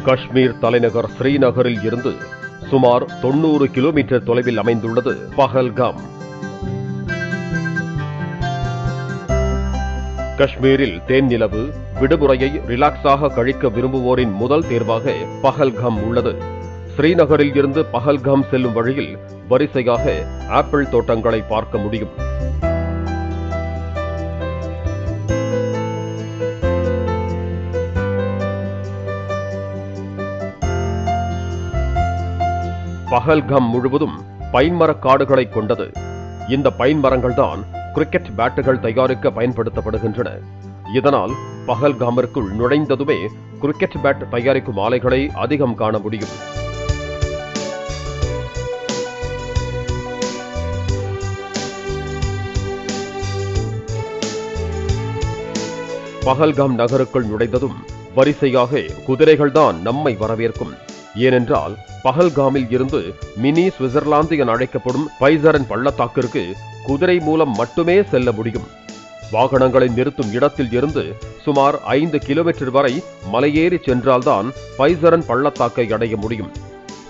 காஷ்மீர் தலைநகர் ஸ்ரீநகரில் இருந்து சுமார் 90 கிலோமீட்டர் தொலைவில் அமைந்துள்ளது பஹல்காம். காஷ்மீரில் தேன்நிலவு விடுமுறையை ரிலாக்ஸாக கழிக்க விரும்புவோரின் முதல் தேர்வாக பஹல்காம் உள்ளது. ஸ்ரீநகரில் இருந்து பஹல்காம் செல்லும் வழியில் வரிசையாக ஆப்பிள் தோட்டங்களை பார்க்க முடியும். பஹல்காம் முழுவதும் பைன்மர காடுகளை கொண்டது. இந்த பைன் மரங்கள்தான் கிரிக்கெட் பேட்டுகள் தயாரிக்க பயன்படுத்தப்படுகின்றன. இதனால் பஹல்காமிற்குள் நுழைந்ததுமே கிரிக்கெட் பேட் தயாரிக்கும் ஆலைகளை அதிகம் காண முடியும். பஹல்காம் நகருக்குள் நுழைந்ததும் வரிசையாக குதிரைகள்தான் நம்மை வரவேற்கும். ஏனென்றால் பஹல்காமில் இருந்து மினி சுவிட்சர்லாந்து என அழைக்கப்படும் பைசரன் பள்ளத்தாக்கிற்கு குதிரை மூலம் மட்டுமே செல்ல முடியும். வாகனங்களை நிறுத்தும் இடத்தில் இருந்து சுமார் 5 கிலோமீட்டர் வரை மலையேறி சென்றால்தான் பைசரன் பள்ளத்தாக்கை அடைய முடியும்.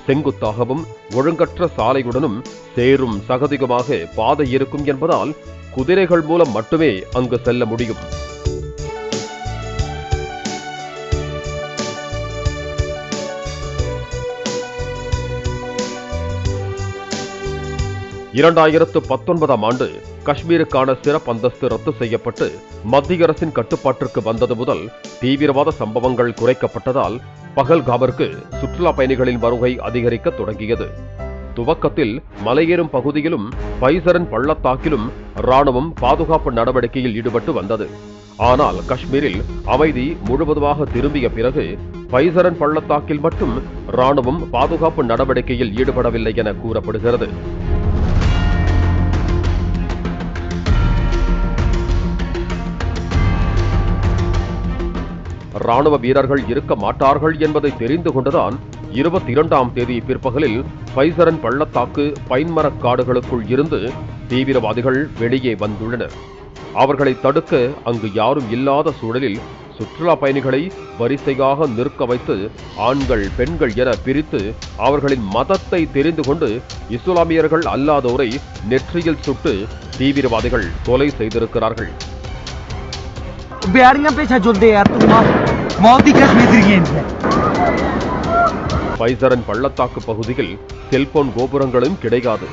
செங்குத்தாகவும் ஒழுங்கற்ற சாலையுடனும் சேரும் சகதிகமாக பாதை இருக்கும் என்பதால் குதிரைகள் மூலம் மட்டுமே அங்கு செல்ல முடியும். ஆண்டு காஷ்மீருக்கான சிறப்பு அந்தஸ்து ரத்து செய்யப்பட்டு மத்திய அரசின் கட்டுப்பாட்டிற்கு வந்தது முதல் தீவிரவாத சம்பவங்கள் குறைக்கப்பட்டதால் பஹல்காமிற்கு சுற்றுலா பயணிகளின் வருகை அதிகரிக்க தொடங்கியது. துவக்கத்தில் மலையேறும் பகுதியிலும் பைசரன் பள்ளத்தாக்கிலும் ராணுவம் பாதுகாப்பு நடவடிக்கையில் ஈடுபட்டு வந்தது. ஆனால் காஷ்மீரில் அமைதி முழுவதுமாக திரும்பிய பிறகு பைசரன் பள்ளத்தாக்கில் மட்டும் ராணுவம் பாதுகாப்பு நடவடிக்கையில் ஈடுபடவில்லை என கூறப்படுகிறது. ராணுவ வீரர்கள் இருக்க மாட்டார்கள் என்பதை தெரிந்து கொண்டுதான் 22ஆம் தேதி பிற்பகலில் பைசரன் பள்ளத்தாக்கு பைன்மர காடுகளுக்குள் இருந்து தீவிரவாதிகள் வெளியே வந்துள்ளனர். அவர்களை தடுக்க அங்கு யாரும் இல்லாத சூழலில் சுற்றுலா பயணிகளை வரிசையாக நிற்க வைத்து ஆண்கள் பெண்கள் என பிரித்து அவர்களின் மதத்தை தெரிந்து கொண்டு இஸ்லாமியர்கள் அல்லாதோரை நெற்றியில் சுட்டு தீவிரவாதிகள் கொலை செய்திருக்கிறார்கள். பைசரன் பள்ளத்தாக்கு பகுதியில் செல்போன் கோபுரங்களும் கிடையாது.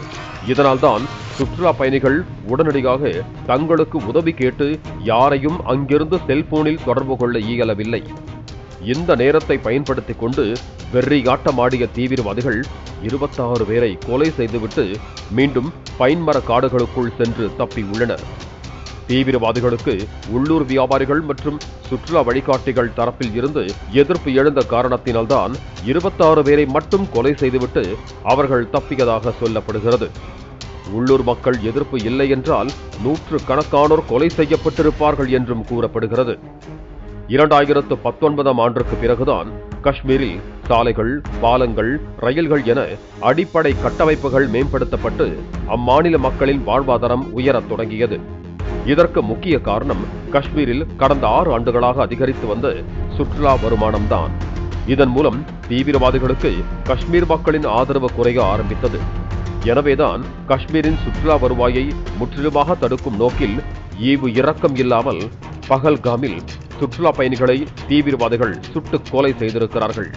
இதனால்தான் சுற்றுலா பயணிகள் உடனடியாக தங்களுக்கு உதவி கேட்டு யாரையும் அங்கிருந்து செல்போனில் தொடர்பு கொள்ள இயலவில்லை. இந்த நேரத்தை பயன்படுத்திக் கொண்டு வெறியாட்டமாடிய தீவிரவாதிகள் 26 பேரை கொலை செய்துவிட்டு மீண்டும் பைன்மர காடுகளுக்குள் சென்று தப்பியுள்ளனர். தீவிரவாதிகளுக்கு உள்ளூர் வியாபாரிகள் மற்றும் சுற்றுலா வழிகாட்டிகள் தரப்பில் இருந்து எதிர்ப்பு எழுந்த காரணத்தினால்தான் 26 பேரை மட்டும் கொலை செய்துவிட்டு அவர்கள் தப்பியதாக சொல்லப்படுகிறது. உள்ளூர் மக்கள் எதிர்ப்பு இல்லை என்றால் 100கணக்கானோர் கொலை செய்யப்பட்டிருப்பார்கள் என்றும் கூறப்படுகிறது. 2019ஆம் ஆண்டுக்கு பிறகுதான் காஷ்மீரில் சாலைகள், பாலங்கள், ரயில்கள் என அடிப்படை கட்டமைப்புகள் மேம்படுத்தப்பட்டு அம்மாநில மக்களின் வாழ்வாதாரம் உயரத் தொடங்கியது. இதற்கு முக்கிய காரணம் காஷ்மீரில் கடந்த 6 ஆண்டுகளாக அதிகரித்து வந்த சுற்றுலா வருமானம்தான். இதன் மூலம் தீவிரவாதிகளுக்கு காஷ்மீர் மக்களின் ஆதரவு குறைய ஆரம்பித்தது. எனவேதான் காஷ்மீரின் சுற்றுலா வருவாயை முற்றிலுமாக தடுக்கும் நோக்கில் ஈவு இரக்கம் இல்லாமல் பஹல்காமில் சுற்றுலா பயணிகளை தீவிரவாதிகள் சுட்டுக் கொலை செய்திருக்கிறார்கள்.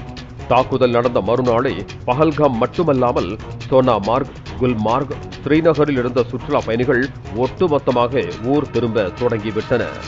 தாக்குதல் நடந்த மறுநாளே பஹல்காம் மட்டுமல்லாமல் சோனாமார்க், குல்மார்க், ஸ்ரீநகரில் இருந்த சுற்றுலா பயணிகள் ஒட்டுமொத்தமாக ஊர் திரும்ப தொடங்கிவிட்டனர்.